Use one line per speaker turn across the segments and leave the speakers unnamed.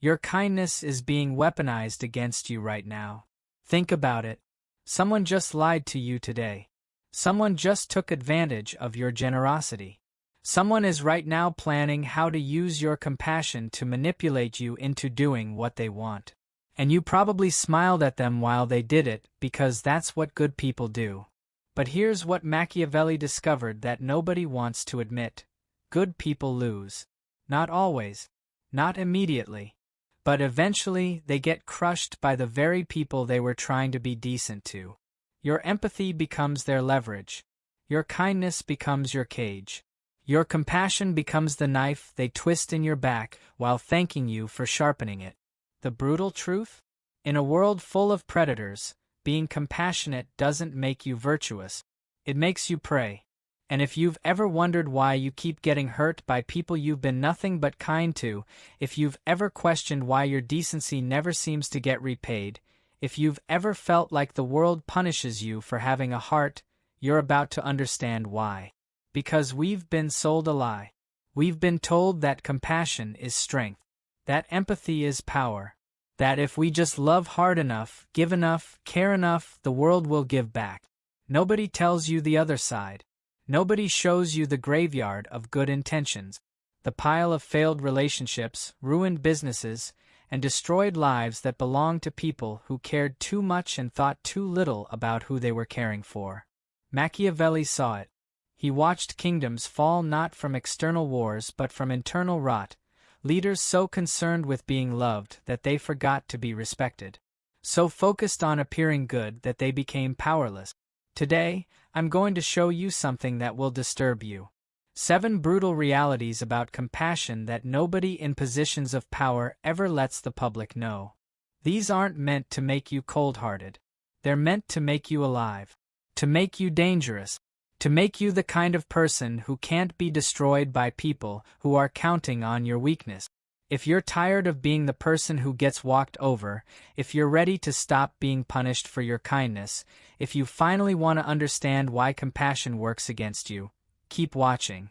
Your kindness is being weaponized against you right now. Think about it. Someone just lied to you today. Someone just took advantage of your generosity. Someone is right now planning how to use your compassion to manipulate you into doing what they want. And you probably smiled at them while they did it because that's what good people do. But here's what Machiavelli discovered that nobody wants to admit. Good people lose. Not always. Not immediately. But eventually they get crushed by the very people they were trying to be decent to. Your empathy becomes their leverage. Your kindness becomes your cage. Your compassion becomes the knife they twist in your back while thanking you for sharpening it. The brutal truth? In a world full of predators, being compassionate doesn't make you virtuous. It makes you prey. And if you've ever wondered why you keep getting hurt by people you've been nothing but kind to, if you've ever questioned why your decency never seems to get repaid, if you've ever felt like the world punishes you for having a heart, you're about to understand why. Because we've been sold a lie. We've been told that compassion is strength, that empathy is power, that if we just love hard enough, give enough, care enough, the world will give back. Nobody tells you the other side. Nobody shows you the graveyard of good intentions, the pile of failed relationships, ruined businesses, and destroyed lives that belonged to people who cared too much and thought too little about who they were caring for. Machiavelli saw it. He watched kingdoms fall not from external wars but from internal rot, leaders so concerned with being loved that they forgot to be respected, so focused on appearing good that they became powerless. Today, I'm going to show you something that will disturb you. 7 brutal realities about compassion that nobody in positions of power ever lets the public know. These aren't meant to make you cold-hearted. They're meant to make you alive, to make you dangerous, to make you the kind of person who can't be destroyed by people who are counting on your weakness. If you're tired of being the person who gets walked over, if you're ready to stop being punished for your kindness, if you finally want to understand why compassion works against you, keep watching.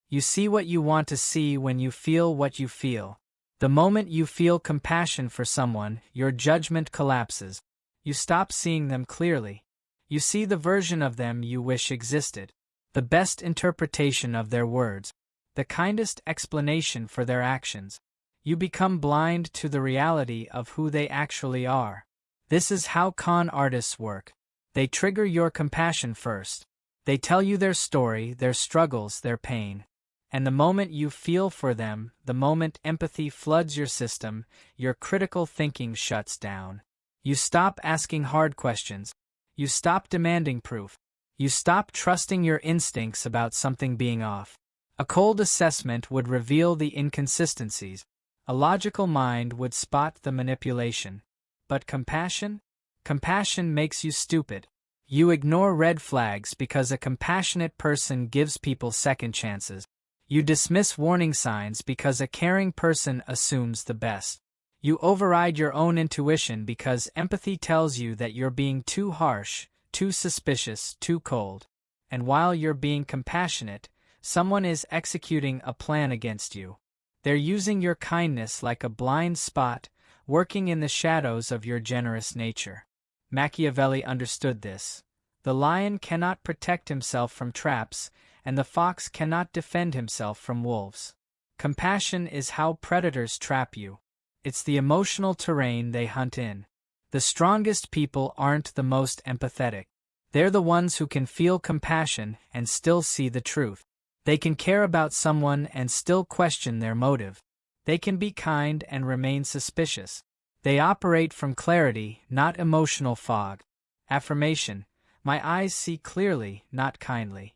You see what you want to see when you feel what you feel. The moment you feel compassion for someone, your judgment collapses. You stop seeing them clearly. You see the version of them you wish existed, the best interpretation of their words, the kindest explanation for their actions. You become blind to the reality of who they actually are. This is how con artists work. They trigger your compassion first. They tell you their story, their struggles, their pain. And the moment you feel for them, the moment empathy floods your system, your critical thinking shuts down. You stop asking hard questions. You stop demanding proof. You stop trusting your instincts about something being off. A cold assessment would reveal the inconsistencies. A logical mind would spot the manipulation. But compassion? Compassion makes you stupid. You ignore red flags because a compassionate person gives people second chances. You dismiss warning signs because a caring person assumes the best. You override your own intuition because empathy tells you that you're being too harsh, too suspicious, too cold. And while you're being compassionate, someone is executing a plan against you. They're using your kindness like a blind spot, working in the shadows of your generous nature. Machiavelli understood this. The lion cannot protect himself from traps, and the fox cannot defend himself from wolves. Compassion is how predators trap you. It's the emotional terrain they hunt in. The strongest people aren't the most empathetic. They're the ones who can feel compassion and still see the truth. They can care about someone and still question their motive. They can be kind and remain suspicious. They operate from clarity, not emotional fog. Affirmation: my eyes see clearly, not kindly.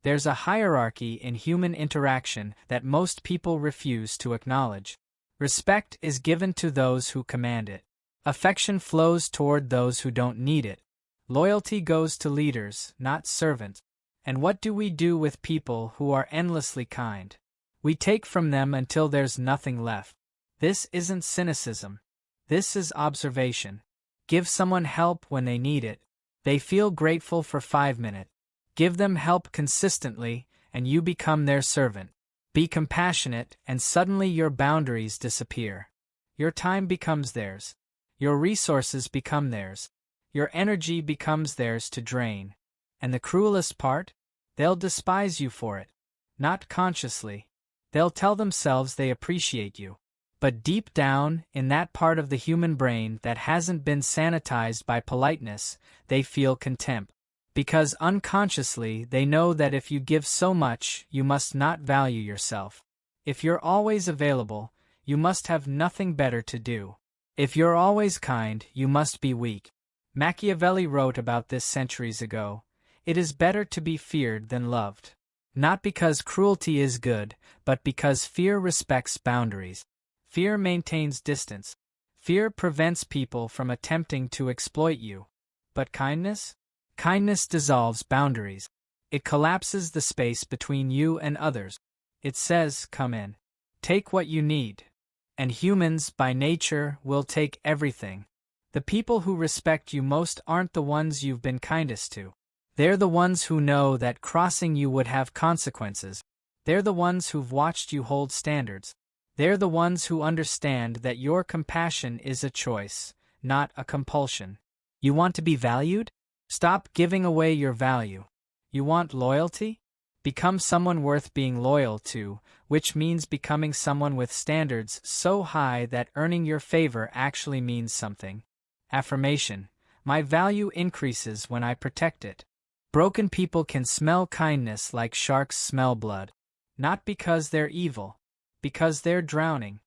There's a hierarchy in human interaction that most people refuse to acknowledge. Respect is given to those who command it. Affection flows toward those who don't need it. Loyalty goes to leaders, not servants. And what do we do with people who are endlessly kind? We take from them until there's nothing left. This isn't cynicism. This is observation. Give someone help when they need it. They feel grateful for 5 minutes. Give them help consistently, and you become their servant. Be compassionate, and suddenly your boundaries disappear. Your time becomes theirs. Your resources become theirs. Your energy becomes theirs to drain. And the cruelest part? They'll despise you for it. Not consciously. They'll tell themselves they appreciate you. But deep down, in that part of the human brain that hasn't been sanitized by politeness, they feel contempt. Because unconsciously they know that if you give so much, you must not value yourself. If you're always available, you must have nothing better to do. If you're always kind, you must be weak. Machiavelli wrote about this centuries ago. It is better to be feared than loved. Not because cruelty is good, but because fear respects boundaries. Fear maintains distance. Fear prevents people from attempting to exploit you. But kindness? Kindness dissolves boundaries. It collapses the space between you and others. It says, come in. Take what you need. And humans, by nature, will take everything. The people who respect you most aren't the ones you've been kindest to. They're the ones who know that crossing you would have consequences. They're the ones who've watched you hold standards. They're the ones who understand that your compassion is a choice, not a compulsion. You want to be valued? Stop giving away your value. You want loyalty? Become someone worth being loyal to, which means becoming someone with standards so high that earning your favor actually means something. Affirmation: my value increases when I protect it. Broken people can smell kindness like sharks smell blood. Not because they're evil, because they're drowning.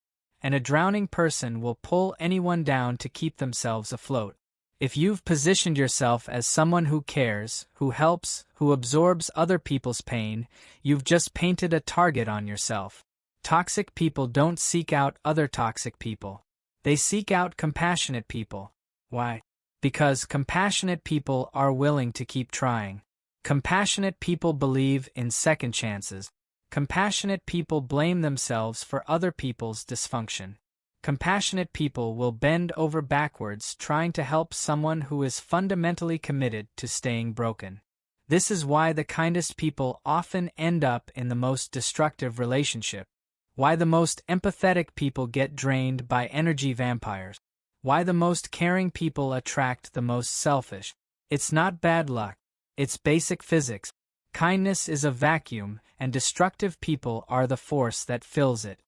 And a drowning person will pull anyone down to keep themselves afloat. If you've positioned yourself as someone who cares, who helps, who absorbs other people's pain, you've just painted a target on yourself. Toxic people don't seek out other toxic people. They seek out compassionate people. Why? Because compassionate people are willing to keep trying. Compassionate people believe in second chances. Compassionate people blame themselves for other people's dysfunction. Compassionate people will bend over backwards trying to help someone who is fundamentally committed to staying broken. This is why the kindest people often end up in the most destructive relationship. Why the most empathetic people get drained by energy vampires. Why the most caring people attract the most selfish. It's not bad luck. It's basic physics. Kindness is a vacuum, and destructive people are the force that fills it.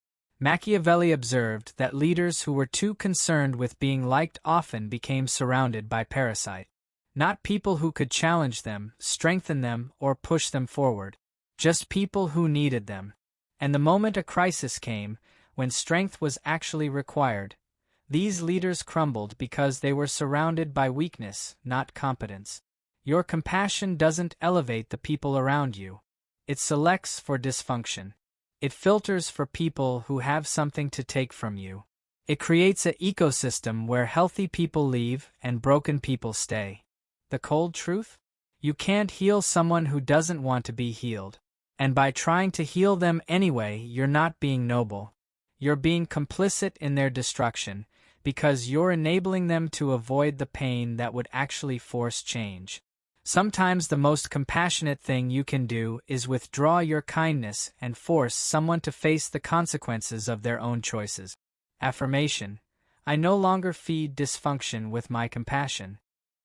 Machiavelli observed that leaders who were too concerned with being liked often became surrounded by parasites. Not people who could challenge them, strengthen them, or push them forward. Just people who needed them. And the moment a crisis came, when strength was actually required, these leaders crumbled because they were surrounded by weakness, not competence. Your compassion doesn't elevate the people around you. It selects for dysfunction. It filters for people who have something to take from you. It creates an ecosystem where healthy people leave and broken people stay. The cold truth? You can't heal someone who doesn't want to be healed. And by trying to heal them anyway, you're not being noble. You're being complicit in their destruction, because you're enabling them to avoid the pain that would actually force change. Sometimes the most compassionate thing you can do is withdraw your kindness and force someone to face the consequences of their own choices. Affirmation: I no longer feed dysfunction with my compassion.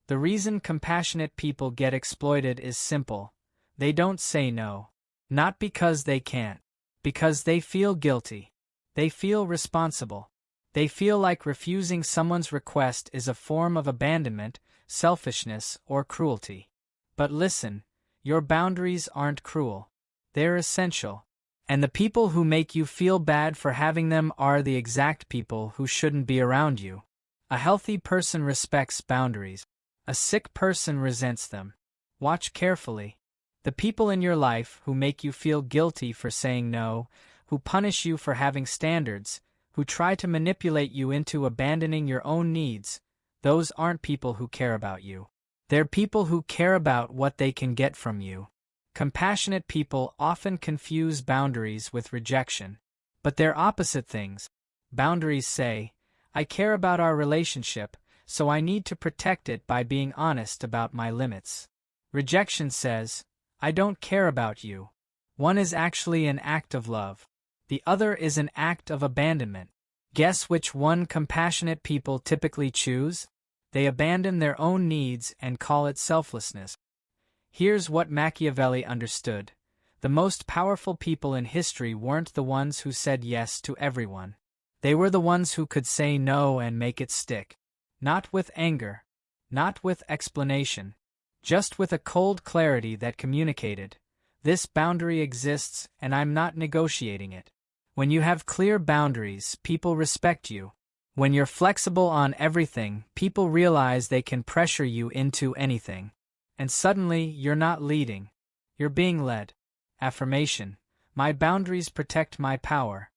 The reason compassionate people get exploited is simple. They don't say no. Not because they can't. Because they feel guilty. They feel responsible. They feel like refusing someone's request is a form of abandonment, selfishness, or cruelty. But listen, your boundaries aren't cruel. They're essential. And the people who make you feel bad for having them are the exact people who shouldn't be around you. A healthy person respects boundaries. A sick person resents them. Watch carefully. The people in your life who make you feel guilty for saying no, who punish you for having standards, who try to manipulate you into abandoning your own needs, those aren't people who care about you. They're people who care about what they can get from you. Compassionate people often confuse boundaries with rejection. But they're opposite things. Boundaries say, I care about our relationship, so I need to protect it by being honest about my limits. Rejection says, I don't care about you. One is actually an act of love. The other is an act of abandonment. Guess which one compassionate people typically choose? They abandon their own needs and call it selflessness. Here's what Machiavelli understood. The most powerful people in history weren't the ones who said yes to everyone. They were the ones who could say no and make it stick. Not with anger, not with explanation, just with a cold clarity that communicated, "This boundary exists and I'm not negotiating it." When you have clear boundaries, people respect you. When you're flexible on everything, people realize they can pressure you into anything. And suddenly, you're not leading. You're being led. Affirmation: my boundaries protect my power.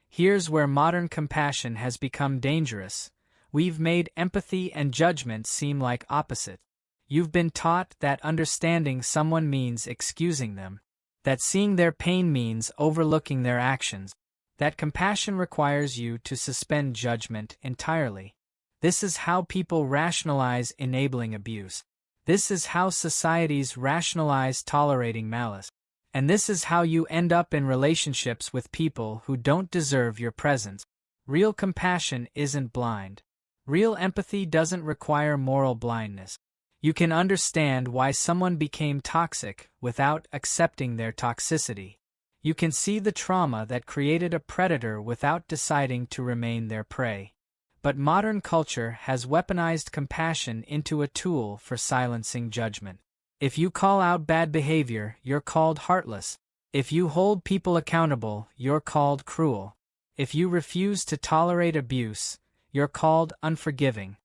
Here's where modern compassion has become dangerous. We've made empathy and judgment seem like opposites. You've been taught that understanding someone means excusing them, that seeing their pain means overlooking their actions, that compassion requires you to suspend judgment entirely. This is how people rationalize enabling abuse. This is how societies rationalize tolerating malice. And this is how you end up in relationships with people who don't deserve your presence. Real compassion isn't blind. Real empathy doesn't require moral blindness. You can understand why someone became toxic without accepting their toxicity. You can see the trauma that created a predator without deciding to remain their prey. But modern culture has weaponized compassion into a tool for silencing judgment. If you call out bad behavior, you're called heartless. If you hold people accountable, you're called cruel. If you refuse to tolerate abuse, you're called unforgiving.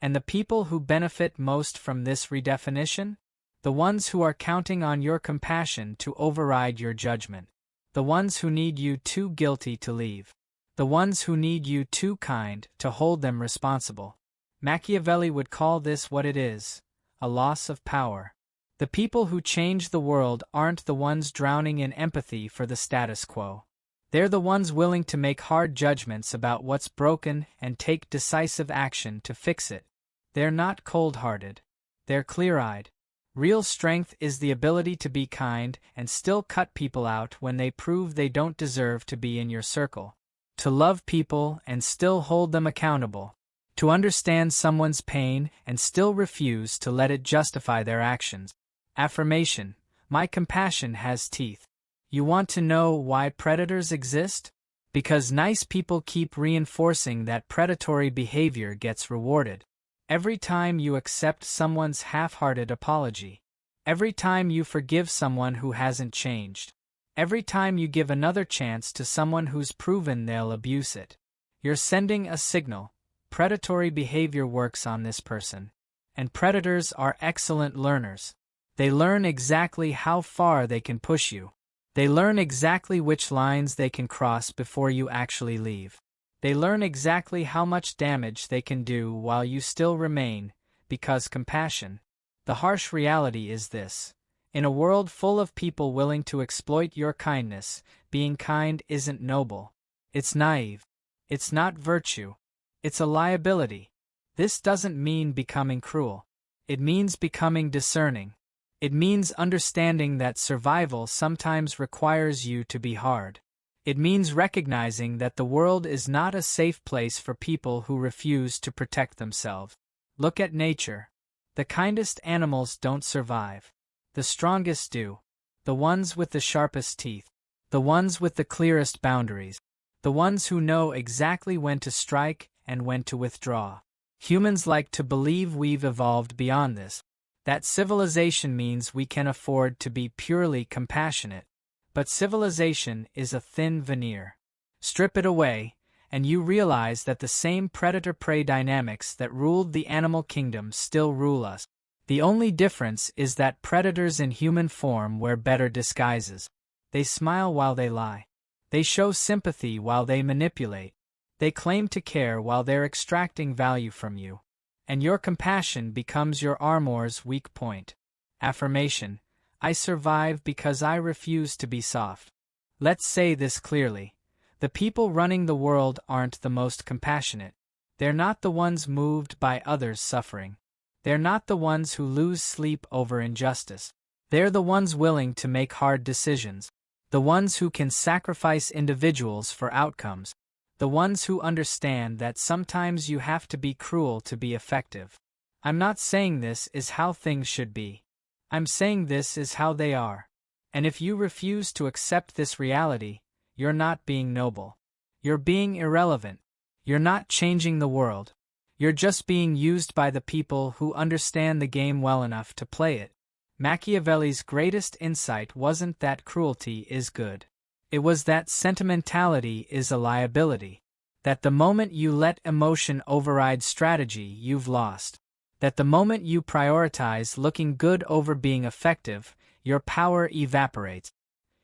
And the people who benefit most from this redefinition? The ones who are counting on your compassion to override your judgment. The ones who need you too guilty to leave. The ones who need you too kind to hold them responsible. Machiavelli would call this what it is: a loss of power. The people who change the world aren't the ones drowning in empathy for the status quo. They're the ones willing to make hard judgments about what's broken and take decisive action to fix it. They're not cold-hearted. They're clear-eyed. Real strength is the ability to be kind and still cut people out when they prove they don't deserve to be in your circle. To love people and still hold them accountable. To understand someone's pain and still refuse to let it justify their actions. Affirmation: my compassion has teeth. You want to know why predators exist? Because nice people keep reinforcing that predatory behavior gets rewarded. Every time you accept someone's half-hearted apology. Every time you forgive someone who hasn't changed. Every time you give another chance to someone who's proven they'll abuse it. You're sending a signal. Predatory behavior works on this person. And predators are excellent learners. They learn exactly how far they can push you. They learn exactly which lines they can cross before you actually leave. They learn exactly how much damage they can do while you still remain, because compassion. The harsh reality is this: in a world full of people willing to exploit your kindness, being kind isn't noble. It's naive. It's not virtue. It's a liability. This doesn't mean becoming cruel. It means becoming discerning. It means understanding that survival sometimes requires you to be hard. It means recognizing that the world is not a safe place for people who refuse to protect themselves. Look at nature. The kindest animals don't survive. The strongest do. The ones with the sharpest teeth. The ones with the clearest boundaries. The ones who know exactly when to strike and when to withdraw. Humans like to believe we've evolved beyond this. That civilization means we can afford to be purely compassionate. But civilization is a thin veneer. Strip it away, and you realize that the same predator-prey dynamics that ruled the animal kingdom still rule us. The only difference is that predators in human form wear better disguises. They smile while they lie. They show sympathy while they manipulate. They claim to care while they're extracting value from you. And your compassion becomes your armor's weak point. Affirmation: I survive because I refuse to be soft. Let's say this clearly. The people running the world aren't the most compassionate. They're not the ones moved by others' suffering. They're not the ones who lose sleep over injustice. They're the ones willing to make hard decisions. The ones who can sacrifice individuals for outcomes. The ones who understand that sometimes you have to be cruel to be effective. I'm not saying this is how things should be. I'm saying this is how they are. And if you refuse to accept this reality, you're not being noble. You're being irrelevant. You're not changing the world. You're just being used by the people who understand the game well enough to play it. Machiavelli's greatest insight wasn't that cruelty is good. It was that sentimentality is a liability. That the moment you let emotion override strategy, you've lost. That the moment you prioritize looking good over being effective, your power evaporates.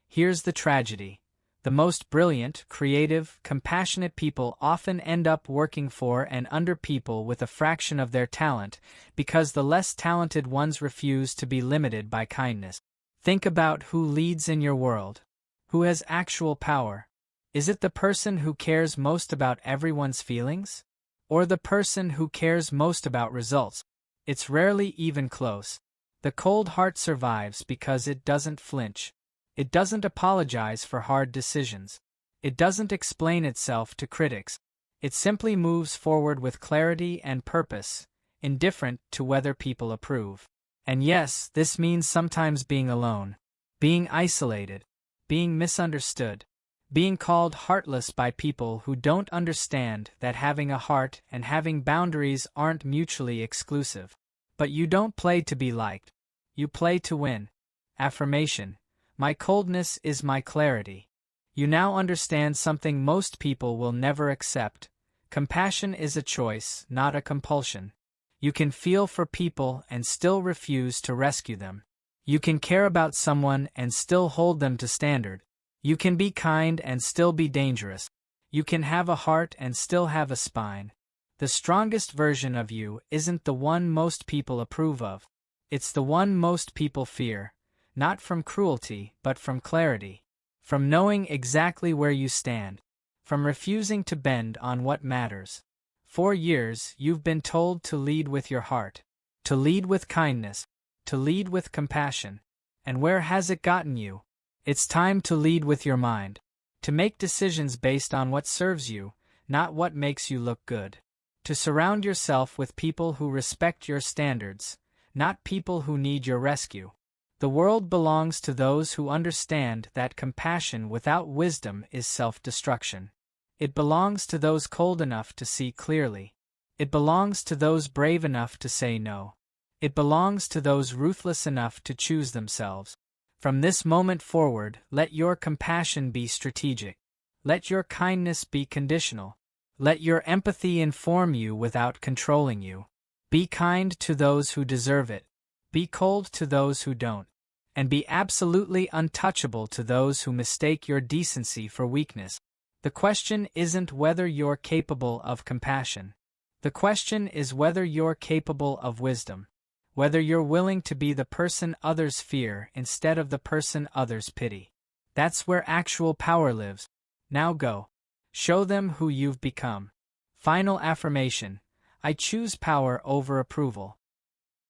Here's the tragedy. The most brilliant, creative, compassionate people often end up working for and under people with a fraction of their talent, because the less talented ones refuse to be limited by kindness. Think about who leads in your world. Who has actual power? Is it the person who cares most about everyone's feelings? Or the person who cares most about results? It's rarely even close. The cold heart survives because it doesn't flinch. It doesn't apologize for hard decisions. It doesn't explain itself to critics. It simply moves forward with clarity and purpose, indifferent to whether people approve. And yes, this means sometimes being alone, being isolated, being misunderstood, being called heartless by people who don't understand that having a heart and having boundaries aren't mutually exclusive. But you don't play to be liked. You play to win. Affirmation. My coldness is my clarity. You now understand something most people will never accept. Compassion is a choice, not a compulsion. You can feel for people and still refuse to rescue them. You can care about someone and still hold them to standard. You can be kind and still be dangerous. You can have a heart and still have a spine. The strongest version of you isn't the one most people approve of. It's the one most people fear. Not from cruelty, but from clarity. From knowing exactly where you stand. From refusing to bend on what matters. For years, you've been told to lead with your heart. To lead with kindness. To lead with compassion. And where has it gotten you? It's time to lead with your mind. To make decisions based on what serves you, not what makes you look good. To surround yourself with people who respect your standards, not people who need your rescue. The world belongs to those who understand that compassion without wisdom is self-destruction. It belongs to those cold enough to see clearly. It belongs to those brave enough to say no. It belongs to those ruthless enough to choose themselves. From this moment forward, let your compassion be strategic. Let your kindness be conditional. Let your empathy inform you without controlling you. Be kind to those who deserve it. Be cold to those who don't. And be absolutely untouchable to those who mistake your decency for weakness. The question isn't whether you're capable of compassion. The question is whether you're capable of wisdom. Whether you're willing to be the person others fear instead of the person others pity. That's where actual power lives. Now go. Show them who you've become. Final affirmation. I choose power over approval.